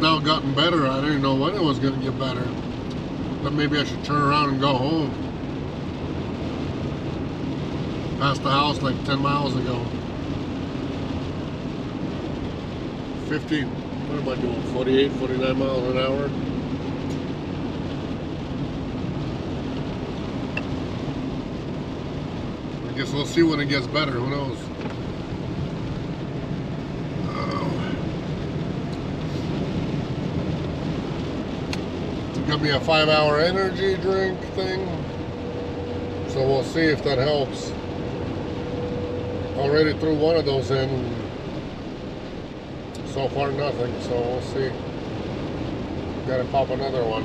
out gotten better. I didn't know when it was going to get better. But maybe I should turn around and go home. Past the house like 10 miles ago. 50, what am I doing? 48, 49 miles an hour. I guess we'll see when it gets better. Who knows? Got me a 5-hour energy drink thing, so we'll see if that helps. Already threw one of those in, so far nothing, so we'll see. Gotta pop another one.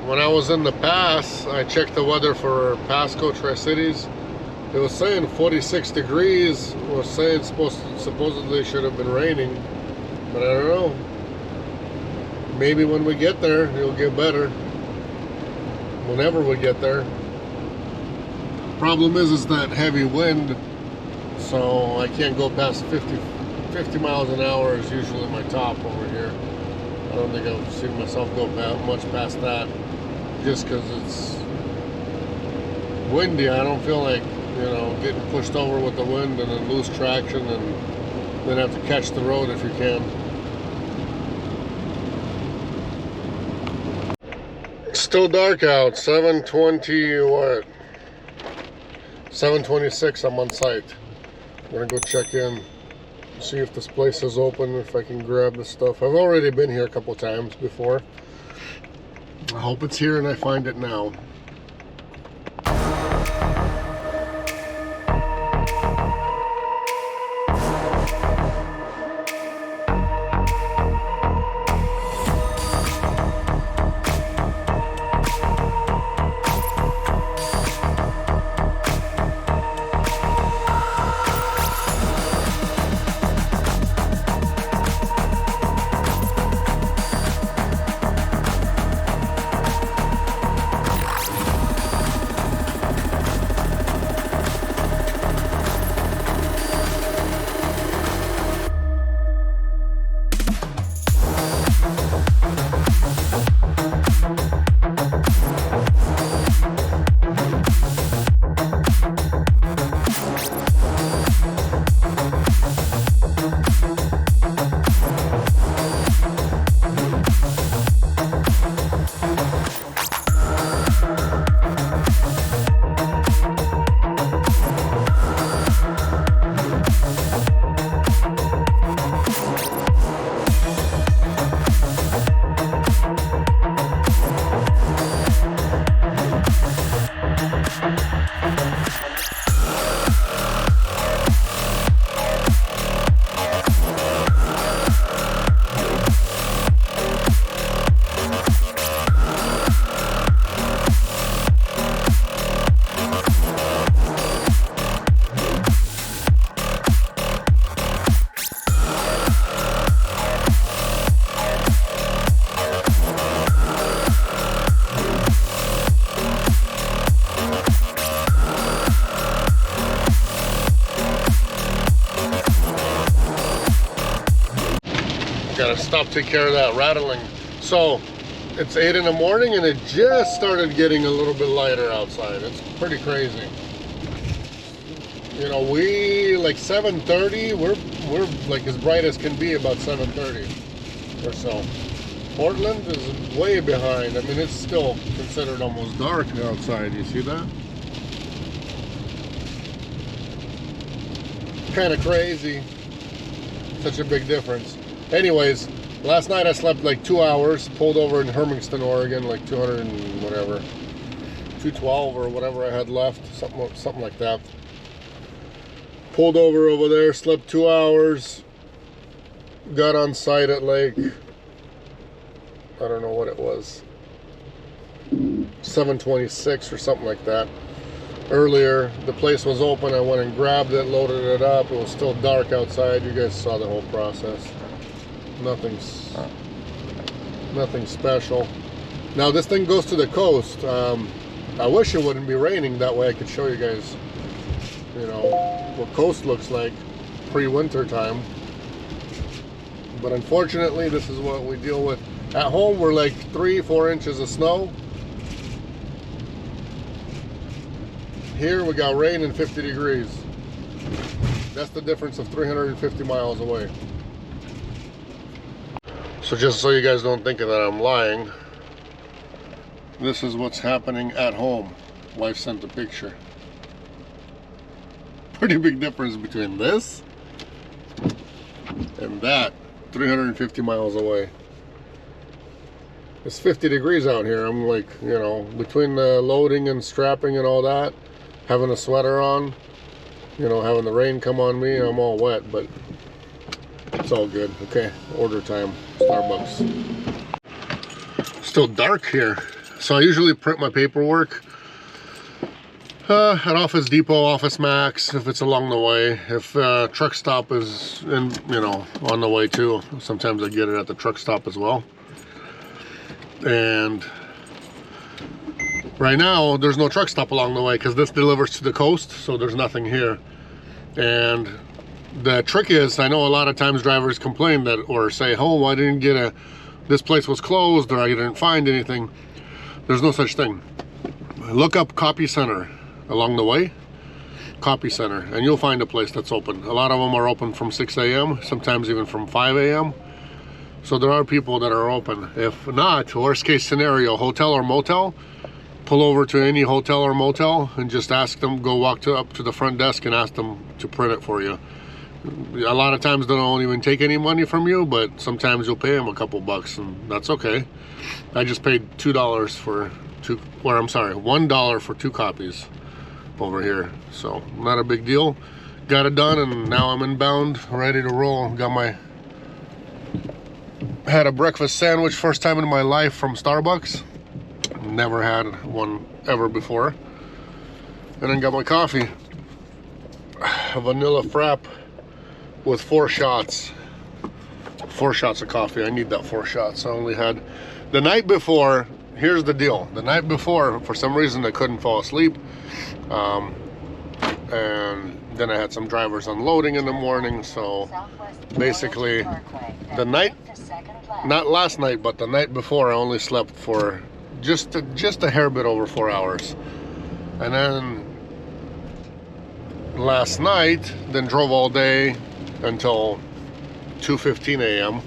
When I was in the pass, I checked the weather for Pasco, Tri-Cities. It was saying 46 degrees, was saying supposedly should have been raining, but I don't know. Maybe when we get there, it'll get better. Whenever we get there. Problem is that heavy wind, so I can't go past 50 miles an hour is usually my top over here. I don't think I've seen myself go much past that, just because it's windy. I don't feel like, you know, getting pushed over with the wind and then lose traction and then have to catch the road if you can. Still dark out. 7:20 what? 7:26. I'm on site. I'm gonna go check in, see if this place is open, if I can grab the stuff. I've already been here a couple times before. I hope it's here and I find it now. Gotta stop, take care of that rattling. So it's 8 in the morning and it just started getting a little bit lighter outside. It's pretty crazy. You know, we like 7:30, we're like as bright as can be about 7:30 or so. Portland is way behind. I mean, it's still considered almost dark outside. You see that? Kind of crazy. Such a big difference. Anyways, last night I slept like 2 hours, pulled over in Hermiston, Oregon, like 200 and whatever, 212 or whatever I had left, something like that. Pulled over there, slept 2 hours, got on site at like, I don't know what it was, 7:26 or something like that. Earlier, the place was open, I went and grabbed it, loaded it up. It was still dark outside. You guys saw the whole process. Nothing special. Now this thing goes to the coast. I wish it wouldn't be raining, that way I could show you guys, you know, what coast looks like pre-winter time. But unfortunately, this is what we deal with. At home, we're like 3-4 inches of snow. Here we got rain and 50 degrees. That's the difference of 350 miles away. So just so you guys don't think that I'm lying, this is what's happening at home. Wife sent a picture. Pretty big difference between this and that, 350 miles away. It's 50 degrees out here. I'm like, you know, between the loading and strapping and all that, having a sweater on, you know, having the rain come on me, I'm all wet, but it's all good. Okay, order time, Starbucks. Still dark here. So I usually print my paperwork at Office Depot, Office Max, if it's along the way. If truck stop is on the way too, sometimes I get it at the truck stop as well. And right now there's no truck stop along the way because this delivers to the coast, so there's nothing here. And the trick is, I know a lot of times drivers complain that, or say, oh, I didn't get this place was closed, or I didn't find anything. There's no such thing. Look up Copy Center along the way, Copy Center, and you'll find a place that's open. A lot of them are open from 6 a.m., sometimes even from 5 a.m. So there are people that are open. If not, worst case scenario, hotel or motel, pull over to any hotel or motel and just ask them, go walk up to the front desk and ask them to print it for you. A lot of times they don't even take any money from you, but sometimes you'll pay them a couple bucks, and that's okay. I just paid $2 for $1 for 2 copies over here, so not a big deal. Got it done, and now I'm inbound, ready to roll. Had a breakfast sandwich, first time in my life, from Starbucks. Never had one ever before. And then got my coffee, a vanilla frap with 4 shots. 4 shots of coffee. I need that 4 shots. I only had the night before. Here's the deal. The night before, for some reason, I couldn't fall asleep. And then I had some drivers unloading in the morning. So basically, the night, not last night, but the night before, I only slept for just a hair bit over 4 hours. And then last night, then drove all day until 2:15 a.m.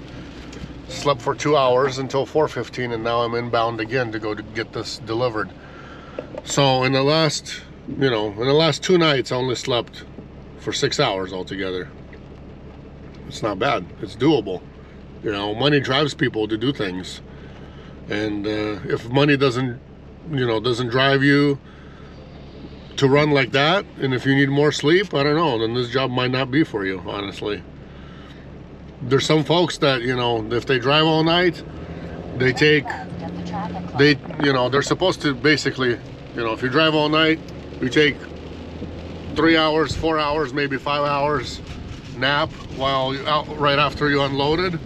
Slept for 2 hours until 4:15, and now I'm inbound again to go to get this delivered. So in the last 2 nights, I only slept for 6 hours altogether. It's not bad. It's doable. You know, money drives people to do things. And if money doesn't drive you to run like that, and if you need more sleep, I don't know, then this job might not be for you, honestly. There's some folks that, if they drive all night, they're supposed to basically, if you drive all night, you take 3 hours, 4 hours, maybe 5 hours nap while right after you unloaded,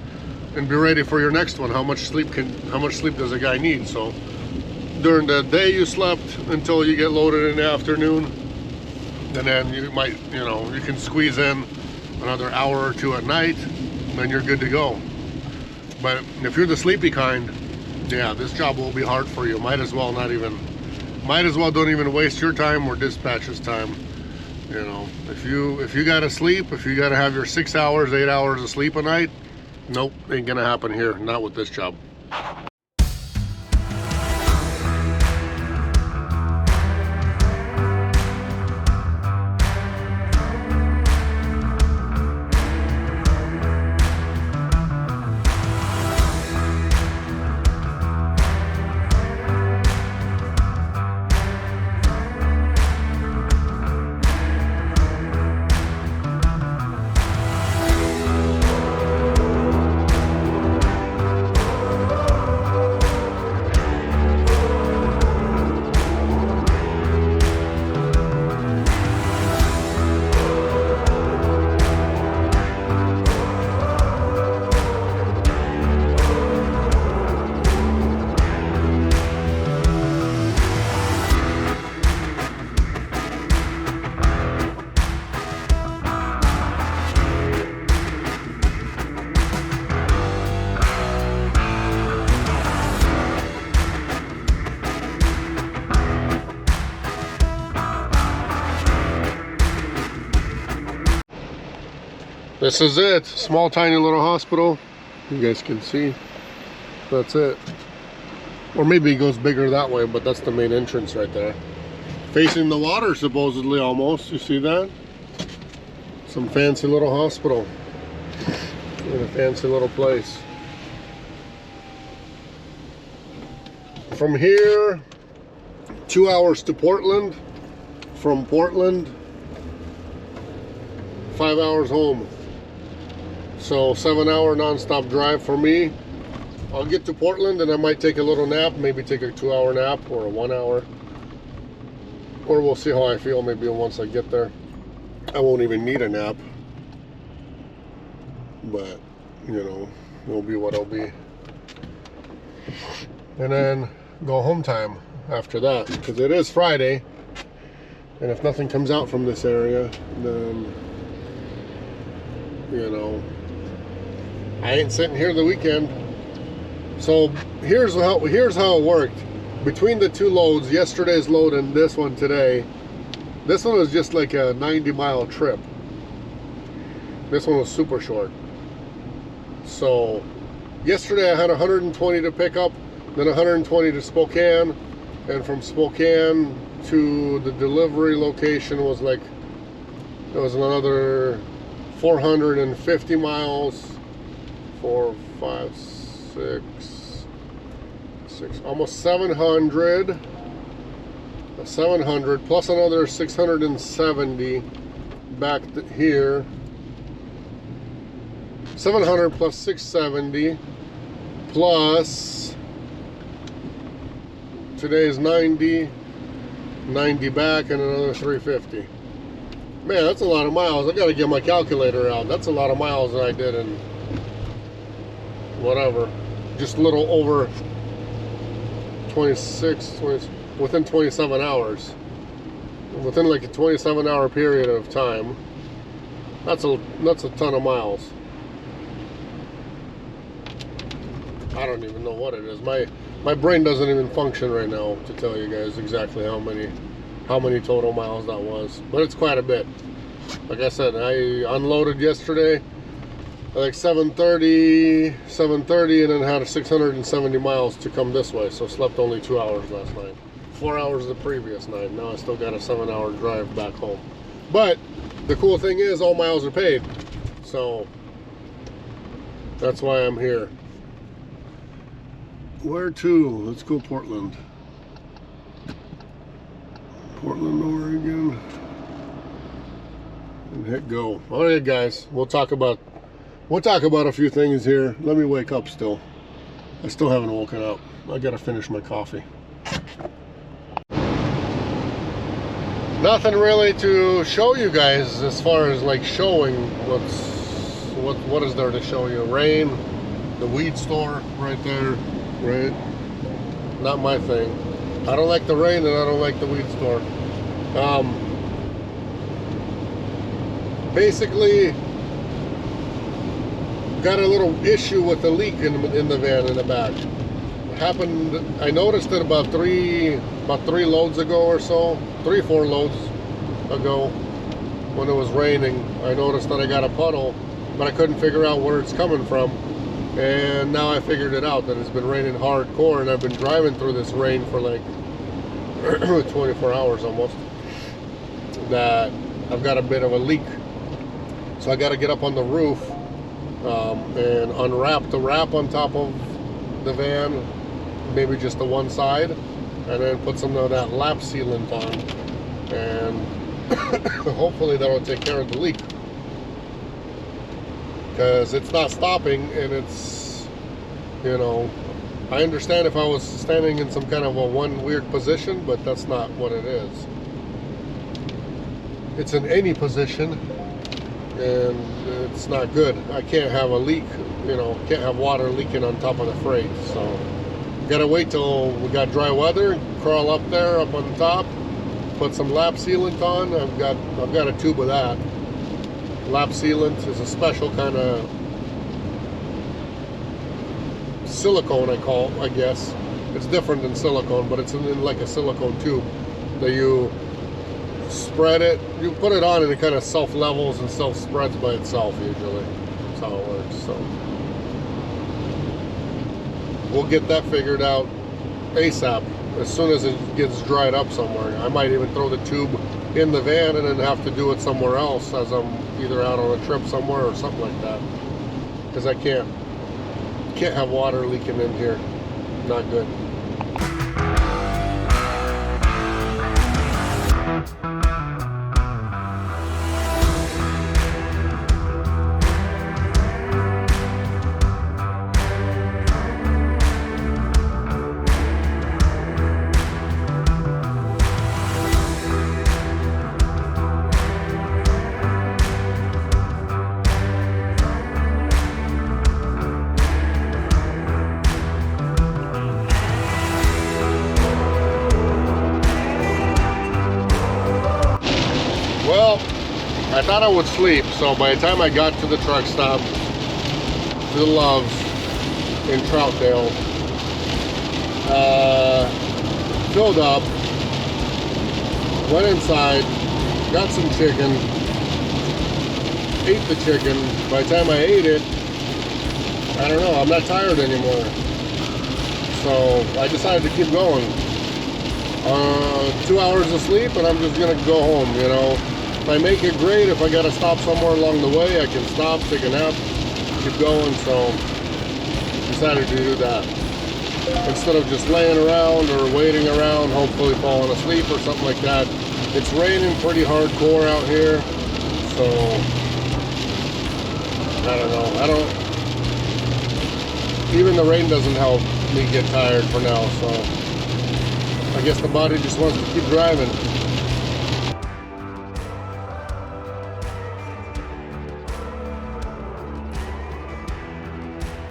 and be ready for your next one. How much sleep does a guy need? So during the day you slept until you get loaded in the afternoon, and then you might, you can squeeze in another hour or 2 at night, then you're good to go. But if you're the sleepy kind, yeah, this job will be hard for you. Might as well don't even waste your time or dispatch's time. If you gotta sleep, if you gotta have your 6 hours, 8 hours of sleep a night, nope, ain't gonna happen here. Not with this job. This is it. Small, tiny little hospital. You guys can see. That's it. Or maybe it goes bigger that way, but that's the main entrance right there. Facing the water, supposedly, almost. You see that? Some fancy little hospital. In a fancy little place. From here, 2 hours to Portland. From Portland, 5 hours home. So 7-hour non-stop drive for me. I'll get to Portland and I might take a little nap, maybe take a 2-hour nap or a 1 hour. Or we'll see how I feel maybe once I get there. I won't even need a nap. But, you know, it'll be what it'll be. And then go home time after that, because it is Friday. And if nothing comes out from this area, then, you know, I ain't sitting here the weekend. So here's how it worked. Between the two loads, yesterday's load and this one today, this one was just like a 90-mile trip. This one was super short. So yesterday I had 120 to pick up, then 120 to Spokane, and from Spokane to the delivery location was like, it was another 450 miles, 4, 5, 6, almost 700 plus another 670 back here. 700 plus 670 plus today's 90 back and another 350. Man, that's a lot of miles. I gotta get my calculator out. That's a lot of miles that I did in whatever, just a little over 20, within 27 hours. Within like a 27-hour period of time. That's a ton of miles. I don't even know what it is. My brain doesn't even function right now to tell you guys exactly how many total miles that was, but it's quite a bit. Like I said, I unloaded yesterday at like 7:30, and then had 670 miles to come this way, so slept only 2 hours last night. 4 hours the previous night. Now I still got a 7-hour drive back home. But the cool thing is all miles are paid, so that's why I'm here. Where to? Let's go Portland. Portland, Oregon. And hit go. All right, guys. We'll talk about a few things here. Let me wake up still. I still haven't woken up. I gotta finish my coffee. Nothing really to show you guys as far as like showing what is there to show you. Rain, the weed store right there. Right? Not my thing. I don't like the rain and I don't like the weed store. Basically, got a little issue with the leak in the van in the back. It happened. I noticed it about three loads ago or so, 3-4 loads ago, when it was raining. I noticed that I got a puddle, but I couldn't figure out where it's coming from. And now I figured it out, that it's been raining hardcore, and I've been driving through this rain for like 24 hours almost, that I've got a bit of a leak. So I got to get up on the roof and unwrap the wrap on top of the van, maybe just the one side, and then put some of that lap sealant on, and hopefully that'll take care of the leak. Because it's not stopping, and it's, you know, I understand if I was standing in some kind of a weird position, but that's not what it is. It's in any position, and it's not good. I can't have a leak, you know, can't have water leaking on top of the freight. So gotta wait till we got dry weather, crawl up there, up on top, put some lap sealant on. I've got a tube of that. Lap sealant is a special kind of silicone, I guess. It's different than silicone, but it's in like a silicone tube that you spread it. You put it on and it kind of self-levels and self-spreads by itself usually. That's how it works. So we'll get that figured out ASAP as soon as it gets dried up somewhere. I might even throw the tube in the van and then have to do it somewhere else as I'm either out on a trip somewhere or something like that. Because I can't have water leaking in here. Not good. Well, I thought I would sleep, so by the time I got to the truck stop, to the Loves in Troutdale, filled up, went inside, got some chicken, ate the chicken. By the time I ate it, I don't know, I'm not tired anymore. So I decided to keep going. 2 hours of sleep and I'm just gonna go home, you know. If I make it, great. If I gotta stop somewhere along the way, I can stop, take a nap, keep going. So decided to do that instead of just laying around or waiting around, hopefully falling asleep or something like that. It's raining pretty hardcore out here, so I don't know. Even the rain doesn't help me get tired for now, so I guess the body just wants to keep driving.